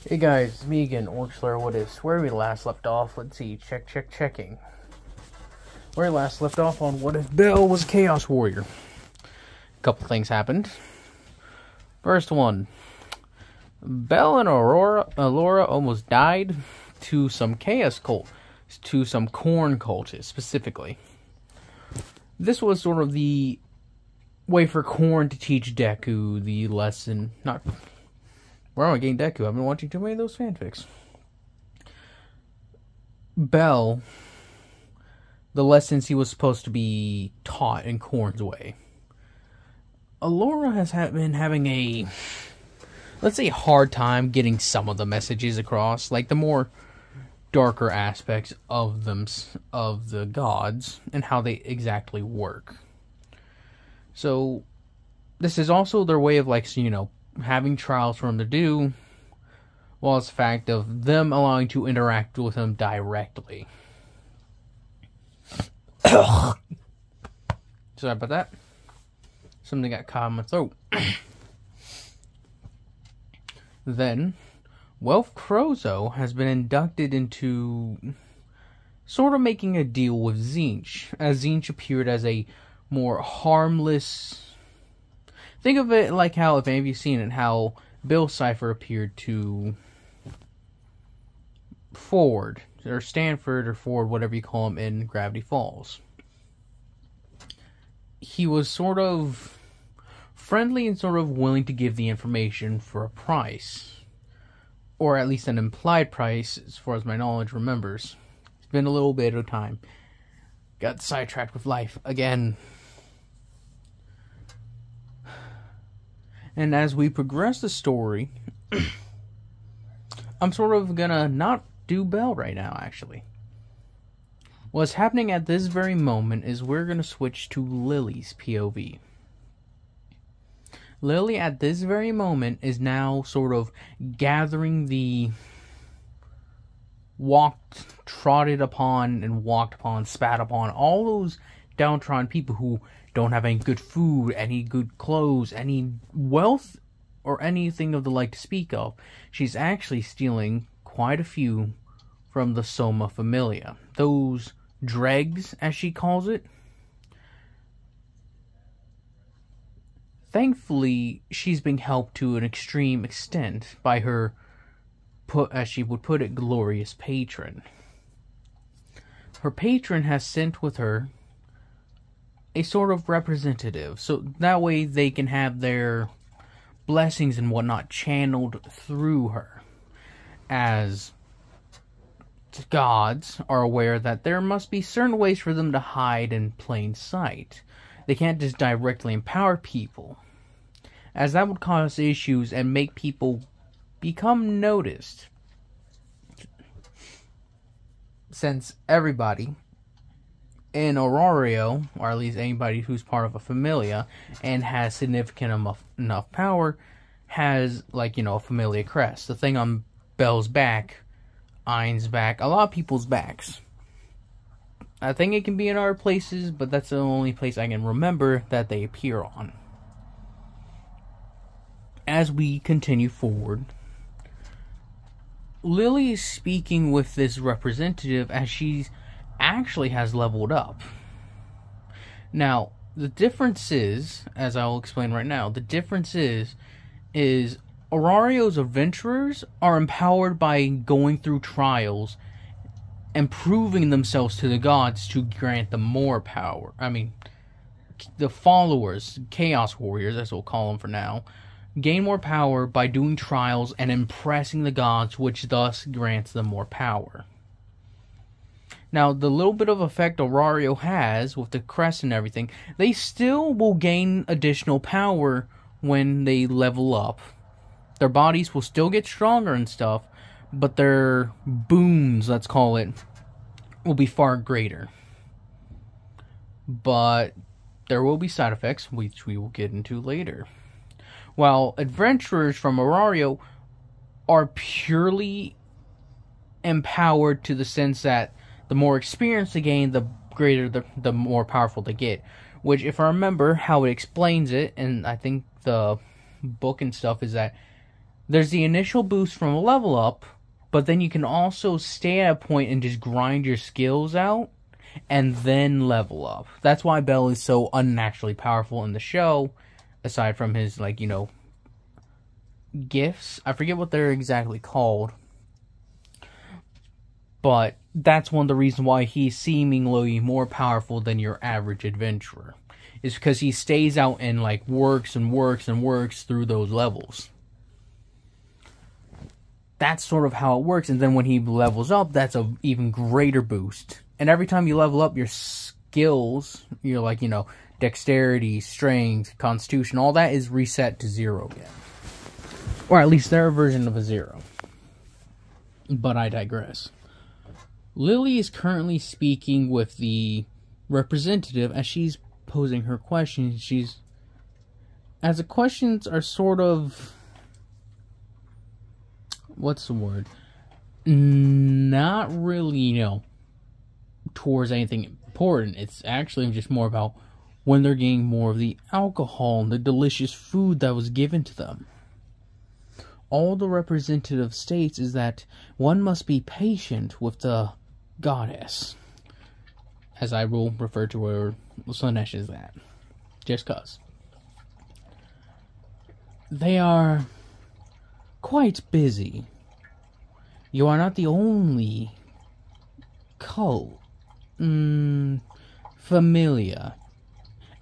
Hey guys, it's me again, Orchler. What is where we last left off? Let's see. Checking. Where we last left off on what if Bell was a Chaos Warrior? A couple things happened. First one, Bell and Allura almost died to some Chaos cult, to some Corn cultists specifically. This was sort of the way for Corn to teach Deku the lesson. Where am I getting Deku? I've been watching too many of those fanfics. Bell, the lessons he was supposed to be taught in Corn's way. Allura has been having a, let's say, hard time getting some of the messages across, like the more darker aspects of them, of the gods, and how they exactly work. So, this is also their way of, having trials for him to do, while it's the fact of them allowing to interact with him directly. Sorry about that. Something got caught in my throat. Then, Welf Crozo has been inducted into sort of making a deal with Tzeentch, as Tzeentch appeared as a more harmless. Think of it like how, if any of you seen it, how Bill Cipher appeared to Ford, or Stanford, or Ford, whatever you call him, in Gravity Falls. He was sort of friendly and sort of willing to give the information for a price. Or at least an implied price, as far as my knowledge remembers. It's been a little bit of time. Got sidetracked with life again. And as we progress the story, I'm sort of gonna not do Bell right now, actually. What's happening at this very moment is we're gonna switch to Lily's POV. Lily, at this very moment, is now sort of gathering the trotted upon, and walked upon, spat upon, all those downtrodden people who don't have any good food, any good clothes, any wealth, or anything of the like to speak of. She's actually stealing quite a few from the Soma Familia. Those dregs, as she calls it. Thankfully, she's being helped to an extreme extent by her, as she would put it, glorious patron. Her patron has sent with her a sort of representative, so that way they can have their blessings and whatnot channeled through her, as gods are aware that there must be certain ways for them to hide in plain sight. They can't just directly empower people, as that would cause issues and make people become noticed, since everybody in Aurario, or at least anybody who's part of a Familia and has significant enough power, has, a Familia crest. The thing on Bell's back, Ain's back, a lot of people's backs. I think it can be in other places, but that's the only place I can remember that they appear on. As we continue forward, Lily is speaking with this representative as she actually has leveled up. Now, the difference is, as I'll explain right now, the difference is Aurario's adventurers are empowered by going through trials and proving themselves to the gods to grant them more power. I mean, the followers, Chaos Warriors, as we'll call them for now, gain more power by doing trials and impressing the gods, which thus grants them more power. Now, the little bit of effect Aurario has with the crest and everything, they still will gain additional power when they level up. Their bodies will still get stronger and stuff, but their boons, let's call it, will be far greater. But there will be side effects, which we will get into later. While adventurers from Aurario are purely empowered to the sense that the more experience they gain, the greater, the more powerful they get. Which, if I remember how it explains it, and I think the book and stuff, is that There's the initial boost from a level up, but then you can also stay at a point and just grind your skills out and then level up. That's why Bell is so unnaturally powerful in the show, aside from his, like, you know, gifts. I forget what they're exactly called, but that's one of the reasons why he's seemingly more powerful than your average adventurer. Is because he stays out and, like, works and works and works through those levels. That's sort of how it works, and then when he levels up, that's an even greater boost. And every time you level up your skills, you're like, you know, dexterity, strength, constitution, all that is reset to 0 again. Or at least their version of a 0. But I digress. Lily is currently speaking with the representative as she's posing her questions. As the questions are sort of, what's the word? Not really, you know, towards anything important. It's actually just more about when they're getting more of the alcohol and the delicious food that was given to them. All the representative states is that one must be patient with the goddess, as I will refer to her, Slaanesh, is that. Just cause. They are quite busy. You are not the only cult. Familia.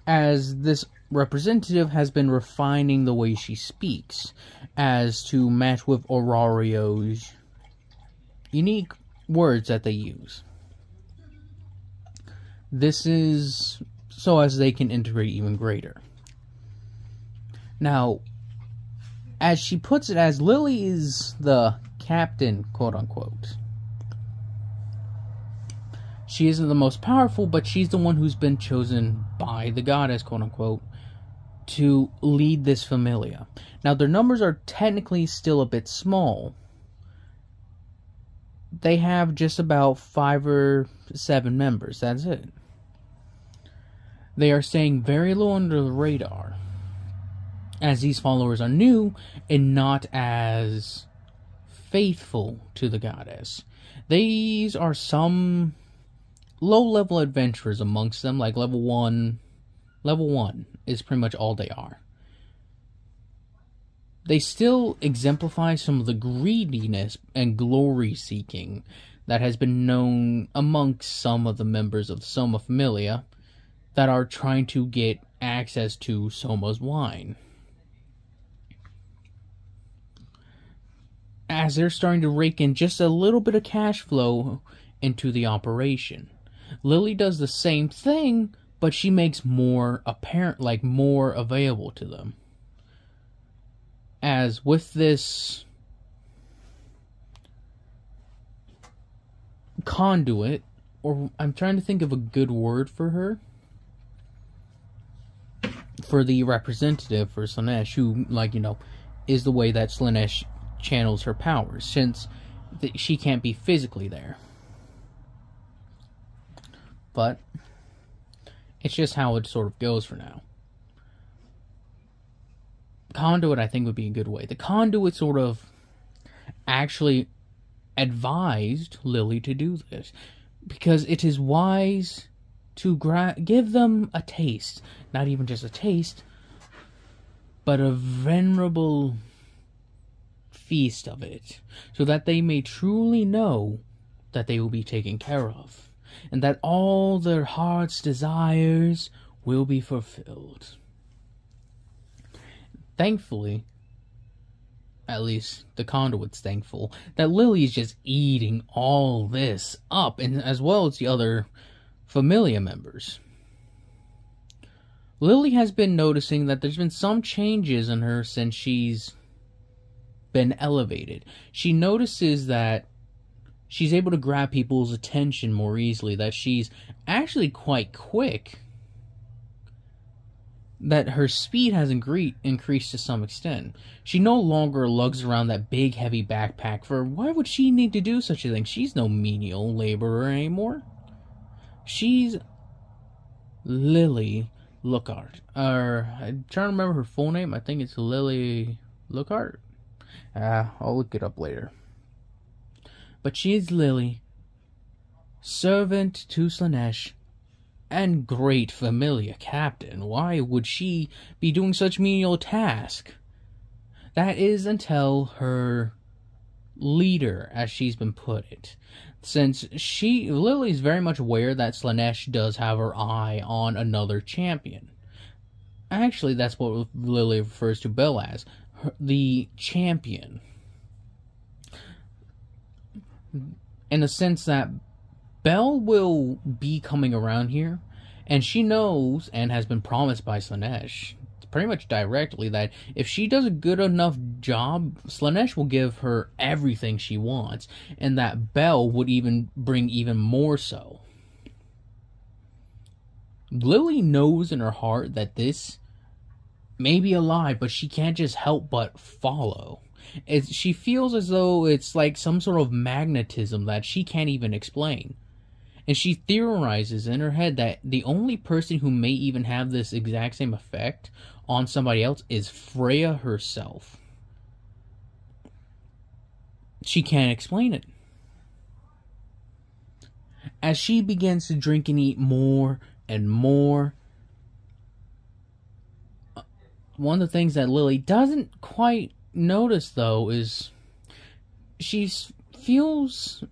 As this representative has been refining the way she speaks as to match with Aurorio's unique words that they use. This is so as they can integrate even greater. Now, as she puts it, as Lily is the captain, quote-unquote, she isn't the most powerful, but she's the one who's been chosen by the goddess, quote-unquote, to lead this familia. Now, their numbers are technically still a bit small. They have just about 5 or 7 members, that's it. They are staying very low under the radar, as these followers are new and not as faithful to the goddess. These are some low-level adventurers amongst them, like level 1. Level 1 is pretty much all they are. They still exemplify some of the greediness and glory-seeking that has been known amongst some of the members of the Soma Familia that are trying to get access to Soma's wine. As they're starting to rake in just a little bit of cash flow into the operation. Lily does the same thing, but she makes more apparent, like more available to them. As with this conduit, or I'm trying to think of a good word for her, for the representative for Slaanesh, who, like, you know, is the way that Slaanesh channels her powers, since she can't be physically there. But it's just how it sort of goes for now. Conduit, I think, would be a good way. The conduit sort of actually advised Lily to do this, because it is wise to give them a taste, not even just a taste, but a venerable feast of it, so that they may truly know that they will be taken care of, and that all their heart's desires will be fulfilled. Thankfully, at least the conduit's thankful, that Lily's just eating all this up, and as well as the other Familia members. Lily has been noticing that there's been some changes in her since she's been elevated. She notices that she's able to grab people's attention more easily, that she's actually quite quick, that her speed has increased to some extent. She no longer lugs around that big heavy backpack, for why would she need to do such a thing? She's no menial laborer anymore. She's Lily Lockhart. I'm trying to remember her full name. I think it's Lily Lockhart. I'll look it up later. But she is Lily, servant to Slaanesh, and great familiar captain. Why would she be doing such menial task? That is until her leader, as she's been put it. Since Lily's very much aware that Slaanesh does have her eye on another champion. Actually, that's what Lily refers to Belle as. The champion. In the sense that Belle will be coming around here, and she knows and has been promised by Slaanesh, pretty much directly, that if she does a good enough job, Slaanesh will give her everything she wants, and that Belle would even bring even more so. Lily knows in her heart that this may be a lie, but she can't just help but follow. She feels as though it's like some sort of magnetism that she can't even explain. And she theorizes in her head that the only person who may even have this exact same effect on somebody else is Freya herself. She can't explain it. As she begins to drink and eat more and more, one of the things that Lily doesn't quite notice, though, is she feels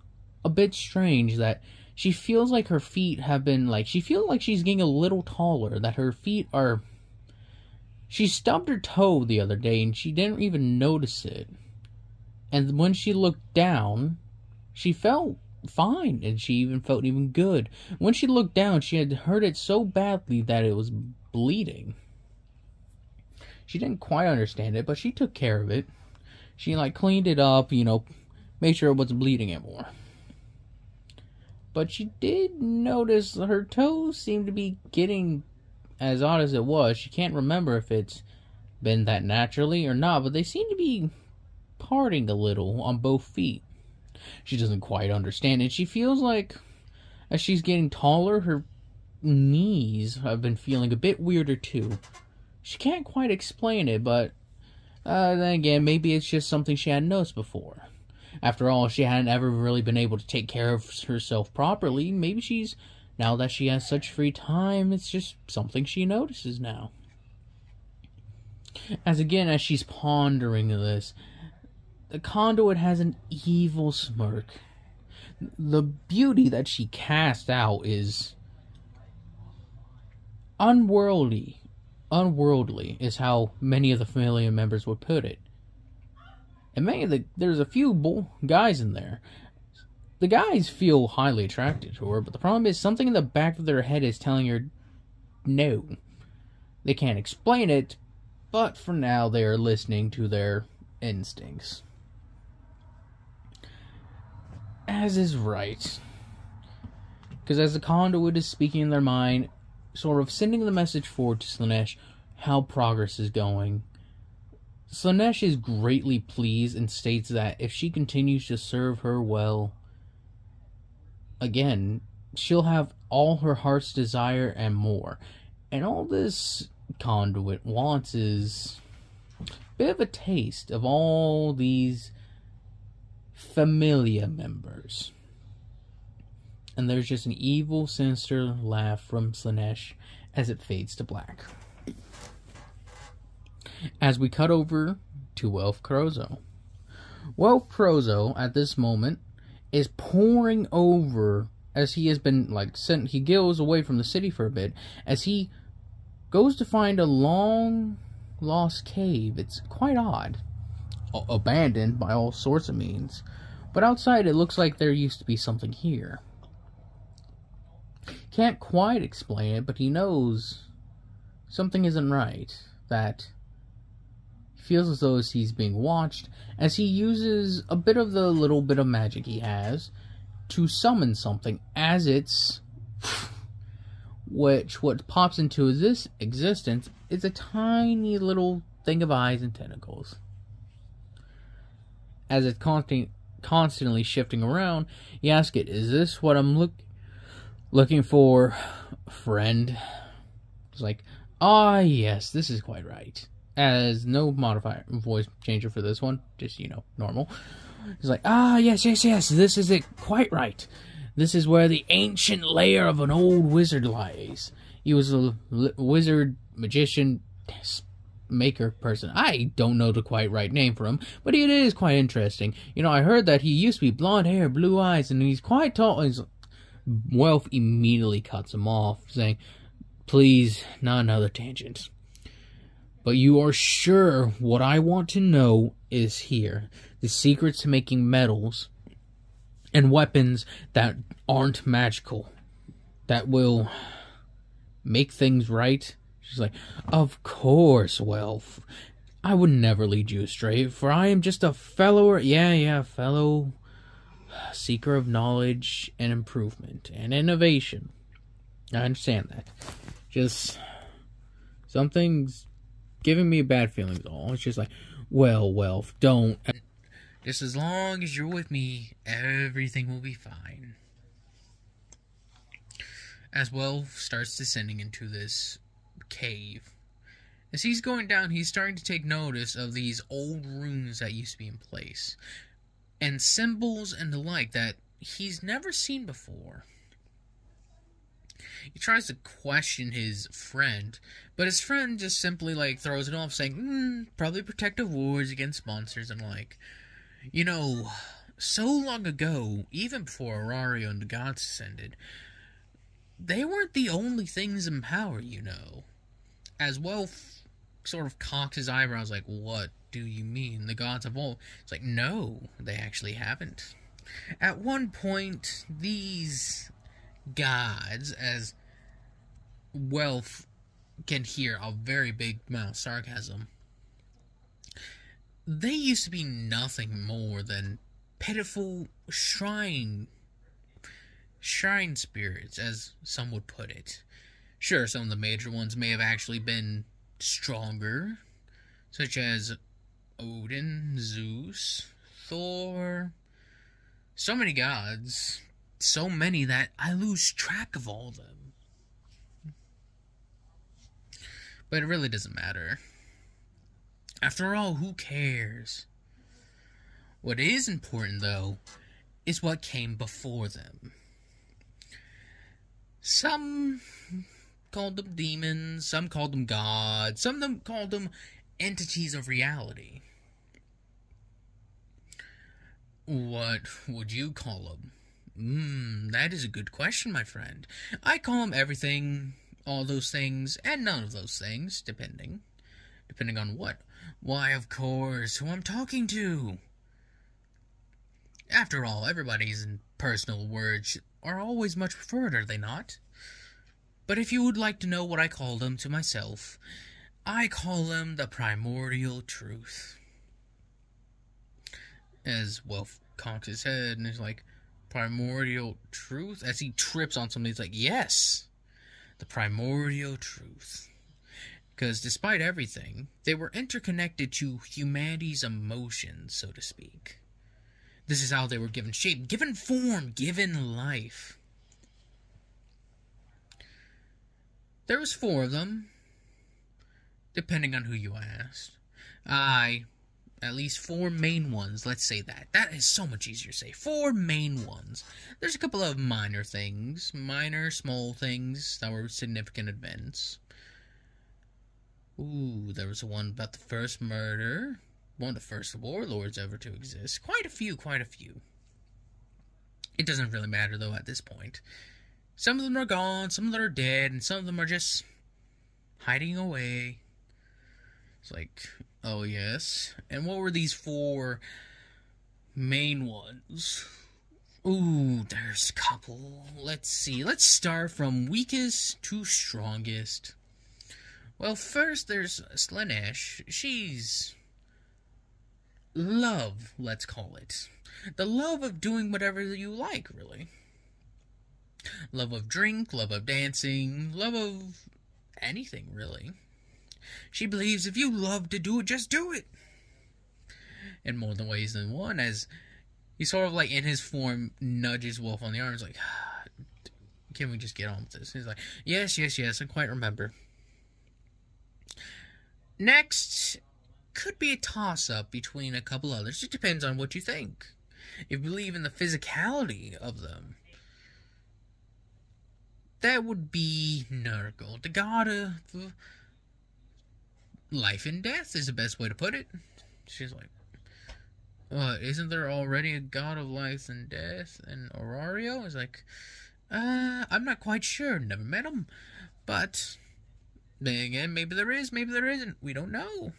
a bit strange that she feels like her feet have been, she feels like she's getting a little taller, that her feet are... She stubbed her toe the other day and she didn't even notice it. And when she looked down, she felt fine, and she even felt even good. When she looked down, she had hurt it so badly that it was bleeding. She didn't quite understand it, but she took care of it. She, cleaned it up, made sure it wasn't bleeding anymore. But she did notice her toes seemed to be getting, as odd as it was, she can't remember if it's been that naturally or not, but they seem to be parting a little on both feet. She doesn't quite understand it. She feels like, as she's getting taller, her knees have been feeling a bit weirder too. She can't quite explain it, but then again, maybe it's just something she hadn't noticed before. After all, she hadn't ever really been able to take care of herself properly. Maybe now that she has such free time, it's just something she notices now. As she's pondering this, the conduit has an evil smirk. The beauty that she cast out is unworldly. Unworldly is how many of the familiar members would put it. And there's a few guys in there. The guys feel highly attracted to her, but the problem is something in the back of their head is telling her no. They can't explain it, but for now they are listening to their instincts. As is right. Because as the conduit is speaking in their mind, sort of sending the message forward to Slaanesh how progress is going, Slaanesh is greatly pleased and states that if she continues to serve her well, again, she'll have all her heart's desire and more. And all this conduit wants is a bit of a taste of all these familia members. And there's just an evil, sinister laugh from Slaanesh as it fades to black. As we cut over to Welf Krozo. Welf Krozo, at this moment, is pouring over, as he has been, he goes away from the city for a bit, as he goes to find a long-lost cave. It's quite odd. Abandoned by all sorts of means. But outside, it looks like there used to be something here. Can't quite explain it, but he knows something isn't right. That he feels as though he's being watched, as he uses a bit of the little bit of magic he has to summon something, as it's... what pops into this existence is a tiny little thing of eyes and tentacles. As it's constantly shifting around, you ask it, is this what I'm looking for, friend? It's like, yes, this is quite right. as no modifier voice changer for this one, just normal. He's like, ah, yes, this is it, quite right. This is where the ancient lair of an old wizard lies. He was a wizard, magician, maker person. I don't know the quite right name for him, but it is quite interesting. I heard that he used to be blonde hair, blue eyes, and he's quite tall. Welf immediately cuts him off, saying, please, not another tangent. But you are sure what I want to know is here. The secrets to making metals and weapons that aren't magical. That will make things right. She's like, of course, Welf. I would never lead you astray, for I am just a fellow seeker of knowledge and improvement and innovation. I understand that. Just something's giving me a bad feeling at all. It's just like, well, Welf, don't. Just as long as you're with me, everything will be fine. As Welf starts descending into this cave, as he's going down, he's starting to take notice of these old runes that used to be in place, and symbols and the like that he's never seen before. He tries to question his friend, but his friend just simply throws it off, saying, probably protective wards against monsters and like. So long ago, even before Aurario and the gods ascended, they weren't the only things in power, As Welf sort of cocked his eyebrows like, what do you mean? The gods have all... It's like, no, they actually haven't. At one point, these gods, as Welf can hear a very big amount of sarcasm, they used to be nothing more than pitiful shrine spirits, as some would put it. Sure, some of the major ones may have actually been stronger, such as Odin, Zeus, Thor. So many gods, so many that I lose track of all of them. But it really doesn't matter. After all, who cares? What is important, though, is what came before them. Some called them demons, some called them gods, some of them called them entities of reality. What would you call them? That is a good question, my friend. I call them everything, all those things, and none of those things, depending on what. Why, of course, who I'm talking to. After all, everybody's personal words are always much preferred, are they not? But if you would like to know what I call them to myself, I call them the primordial truth. As Welf cocks his head and is like, primordial truth? As he trips on something, he's like, yes, the primordial truth. Because despite everything, they were interconnected to humanity's emotions, so to speak. This is how they were given shape, given form, given life. There was 4 of them, depending on who you asked. At least 4 main ones, let's say that. That is so much easier to say. 4 main ones. There's a couple of minor things, small things that were significant events. Ooh, there was one about the first murder. One of the first warlords ever to exist. Quite a few. It doesn't really matter, though, at this point. Some of them are gone, some of them are dead, and some of them are just hiding away. It's like, oh yes. And what were these 4 main ones? Ooh, there's a couple. Let's see. Let's start from weakest to strongest. Well, first there's Slaanesh. She's love, let's call it. The love of doing whatever you like, really. Love of drink, love of dancing, love of anything, really. She believes if you love to do it, just do it. In more than ways than one, as he sort of in his form nudges Wolf on the arm. He's like, can we just get on with this? He's like, yes, I quite remember. Next could be a toss-up between a couple others. It depends on what you think. If you believe in the physicality of them, that would be Nurgle, the god of life and death is the best way to put it. She's like, isn't there already a god of life and death in Aurario? It's like, I'm not quite sure. Never met him. But, then again, maybe there is, maybe there isn't. We don't know.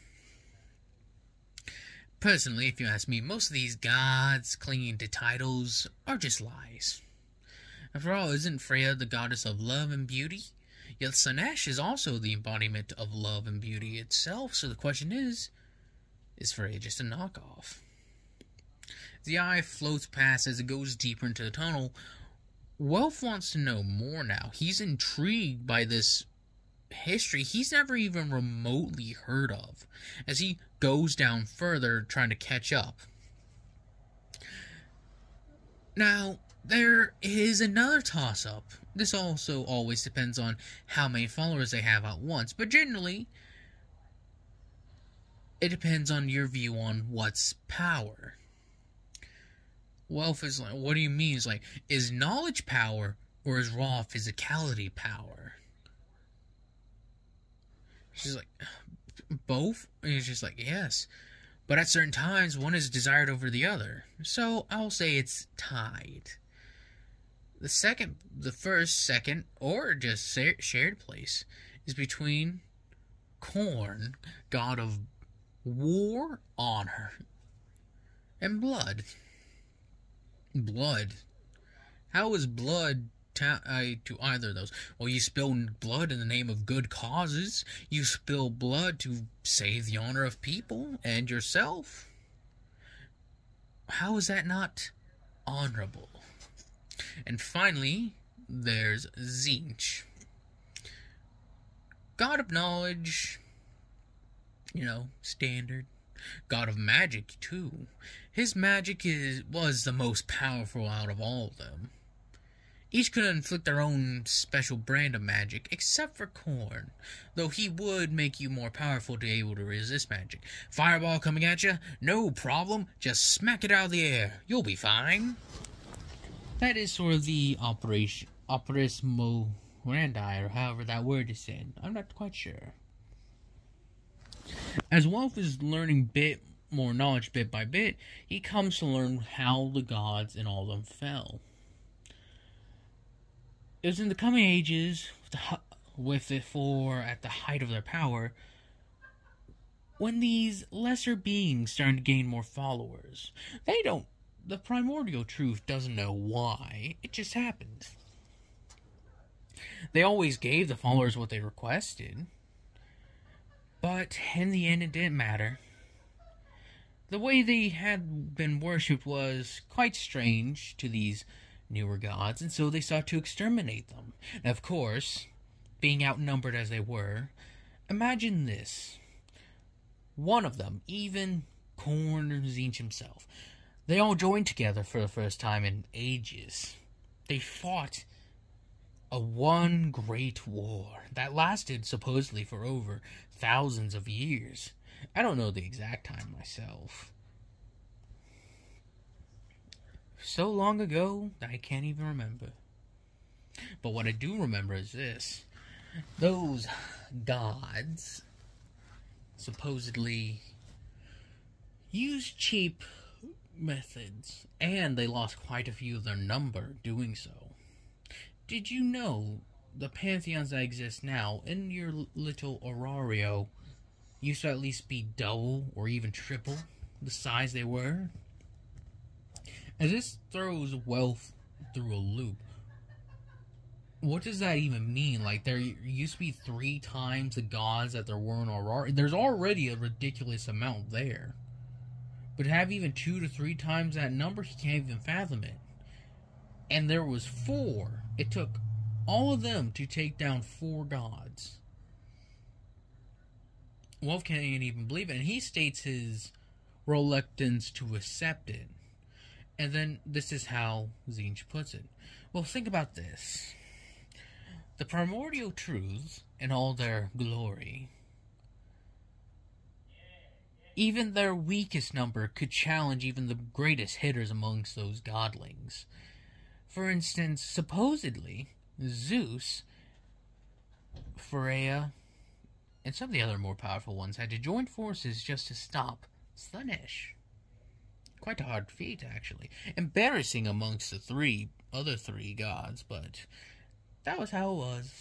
Personally, if you ask me, most of these gods clinging to titles are just lies. After all, isn't Freya the goddess of love and beauty? Yet Slaanesh is also the embodiment of love and beauty itself, so the question is Freya just a knockoff? The eye floats past as it goes deeper into the tunnel. Welf wants to know more now. He's intrigued by this history he's never even remotely heard of, as he goes down further trying to catch up. Now, there is another toss-up. This also always depends on how many followers they have at once, but generally, it depends on your view on what's power. Welf is like, what do you mean? It's like, is knowledge power, or is raw physicality power? She's like, both? And he's just like, yes. But at certain times, one is desired over the other. So, I'll say it's tied. The first, second, or just shared place is between Khorne, god of war, honor, and blood. Blood. How is blood tied to either of those? Well, you spill blood in the name of good causes. You spill blood to save the honor of people and yourself. How is that not honorable? And finally, there's Tzeentch. God of knowledge, standard. God of magic, too. His magic was the most powerful out of all of them. Each could inflict their own special brand of magic, except for Khorne, though he would make you more powerful to be able to resist magic. Fireball coming at you? No problem. Just smack it out of the air. You'll be fine. That is sort of the Operis Morandi, or however that word is said. I'm not quite sure. As Welf is learning more knowledge bit by bit, he comes to learn how the gods and all of them fell. It was in the coming ages, with the four at the height of their power, when these lesser beings started to gain more followers. The primordial truth doesn't know why, it just happened. They always gave the followers what they requested, but in the end it didn't matter. The way they had been worshipped was quite strange to these newer gods, and so they sought to exterminate them. And of course, being outnumbered as they were, imagine this. One of them, even Khorne Tzeentch himself, they all joined together for the first time in ages. They fought one great war that lasted supposedly for over thousands of years. I don't know the exact time myself. So long ago that I can't even remember. But what I do remember is this. Those gods supposedly used cheap methods, and they lost quite a few of their number doing so. Did you know the pantheons that exist now in your little Aurario used to at least be double or even triple the size they were? And this throws Welf through a loop. What does that even mean? Like, there used to be 3 times the gods that there were in Aurario. There's already a ridiculous amount there. But to have even 2 to 3 times that number, he can't even fathom it. And there was 4. It took all of them to take down 4 gods. Welf can't even believe it, and he states his reluctance to accept it. And then this is how Tzeentch puts it. Well, think about this. The primordial truths, in all their glory, Even their weakest number could challenge even the greatest hitters amongst those godlings. For instance, supposedly, Zeus, Freya, and some of the other more powerful ones had to join forces just to stop Slaanesh. Quite a hard feat, actually. Embarrassing amongst the other three gods, but that was how it was.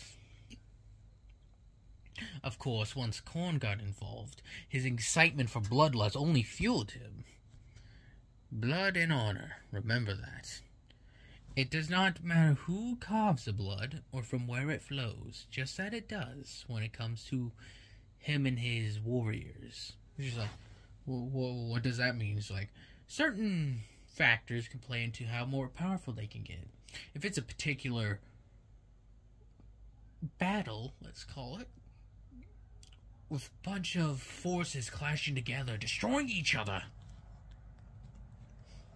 Of course, once Khorne got involved, his excitement for bloodlust only fueled him. Blood and honor, remember that. It does not matter who carves the blood or from where it flows, just that it does when it comes to him and his warriors. He's like, what does that mean? It's like, certain factors can play into how more powerful they can get. If it's a particular battle, let's call it, with a bunch of forces clashing together, destroying each other,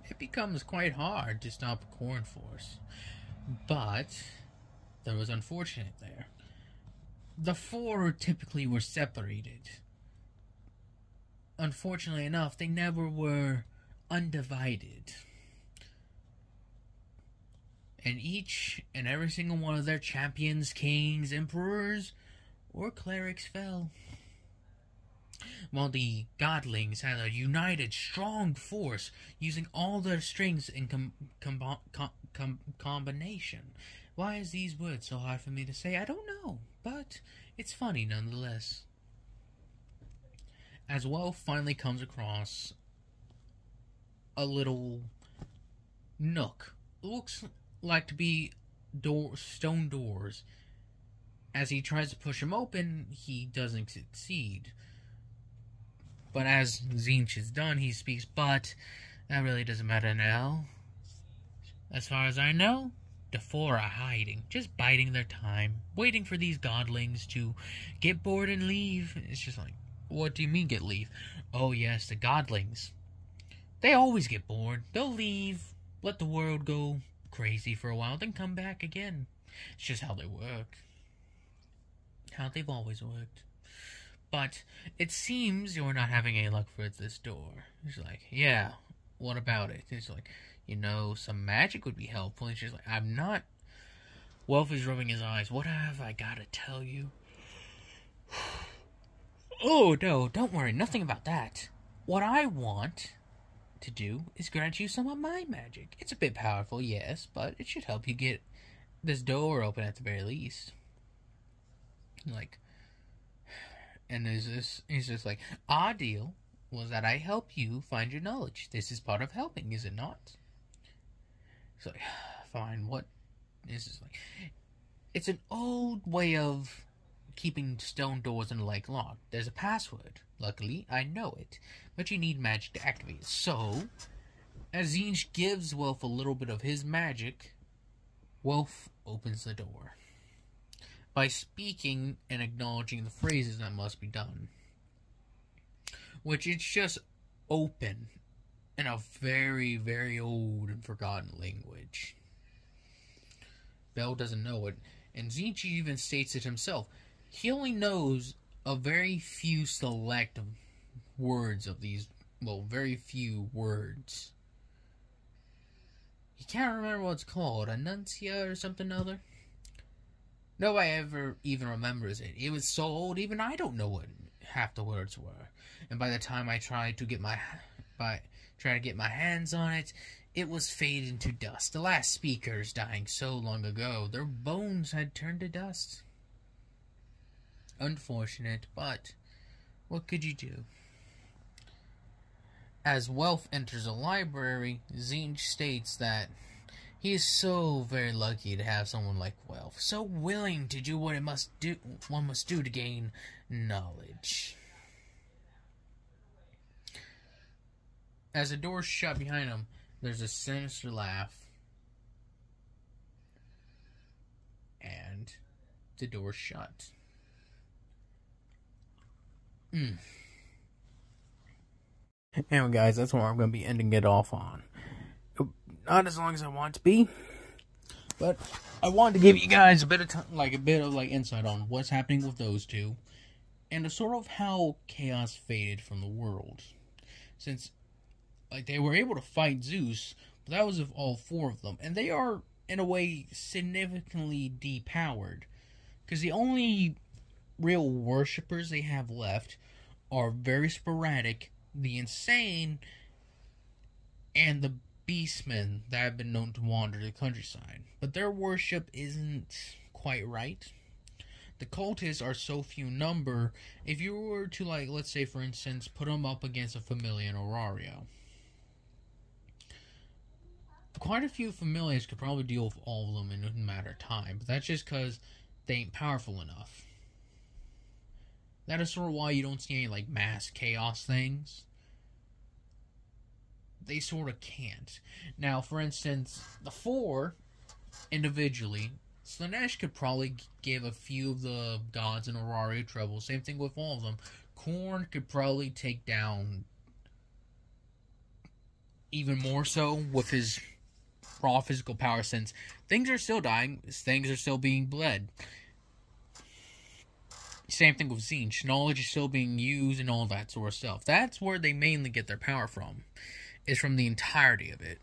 it becomes quite hard to stop a Khorne force. But that was unfortunate there. The four typically were separated. Unfortunately enough, they never were undivided. And each and every single one of their champions, kings, emperors, or clerics fell. While the godlings had a united, strong force, using all their strengths in combination. Why is these words so hard for me to say? I don't know, but it's funny nonetheless. As Welf finally comes across a little nook. Looks like to be stone doors. As he tries to push them open, he doesn't succeed. But as Tzeentch is done, he speaks, but that really doesn't matter now. As far as I know, the four are hiding, just biding their time, waiting for these godlings to get bored and leave. It's just like, what do you mean get leave? Oh yes, the godlings. They always get bored. They'll leave, let the world go crazy for a while, then come back again. It's just how they work. How they've always worked. But it seems you're not having any luck with this door. He's like, yeah, what about it? He's like, some magic would be helpful. And she's like, I'm not. Welf is rubbing his eyes. What have I got to tell you? Oh, no, don't worry. Nothing about that. What I want to do is grant you some of my magic. It's a bit powerful, yes, but it should help you get this door open at the very least. Like, and he's just like, our deal was that I help you find your knowledge. This is part of helping, is it not? He's like, fine, what is this like? It's an old way of keeping stone doors in a lake locked. There's a password. Luckily, I know it. But you need magic to activate it. So, as Tzeentch gives Welf a little bit of his magic, Welf opens the door by speaking and acknowledging the phrases that must be done. Which it's just open in a very, very old and forgotten language. Bell doesn't know it, and Tzeentch even states it himself. He only knows a very few select words of these, very few words. He can't remember what it's called, Enuncia or something other. Nobody ever even remembers it. It was so old, even I don't know what half the words were. And by the time I tried to get my hands on it, it was fading to dust. The last speakers dying so long ago, their bones had turned to dust. Unfortunate, but what could you do? As Welf enters a library, Tzeentch states that he is so very lucky to have someone like Welf, so willing to do what one must do to gain knowledge. As the door shut behind him, there's a sinister laugh, and the door shut. Anyway, guys, that's where I'm going to be ending it off on. Not as long as I want it to be, but I wanted to give you guys a bit of insight on what's happening with those two, and it's sort of how chaos faded from the world. Since, like, they were able to fight Zeus, but that was of all four of them, and they are, in a way, significantly depowered. Because the only real worshippers they have left are very sporadic, the insane, and the beastmen that have been known to wander the countryside. But their worship isn't quite right. The cultists are so few number, if you were to, like, let's say for instance, put them up against a Familia and Aurario, quite a few Familias could probably deal with all of them in a matter of time, but that's just because they ain't powerful enough. That is sort of why you don't see any, like, mass chaos things. They sort of can't. Now, for instance, the four, individually, Slaanesh could probably give a few of the gods in Aurario trouble. Same thing with all of them. Khorne could probably take down even more so with his raw physical power, since things are still dying, things are still being bled. Same thing with Tzeentch. Knowledge is still being used and all that sort of stuff. That's where they mainly get their power from, is from the entirety of it.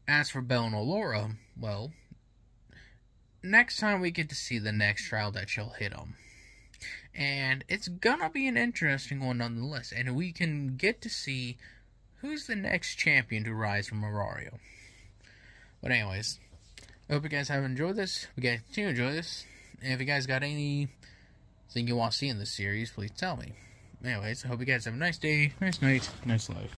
As for Bel and Allura, well, next time we get to see the next trial that she'll hit them. And it's gonna be an interesting one nonetheless. And we can get to see who's the next champion to rise from Aurario. But anyways, I hope you guys have enjoyed this. We guys continue to enjoy this. And if you guys got anything you want to see in this series, please tell me. Anyways, I hope you guys have a nice day, nice night, nice life.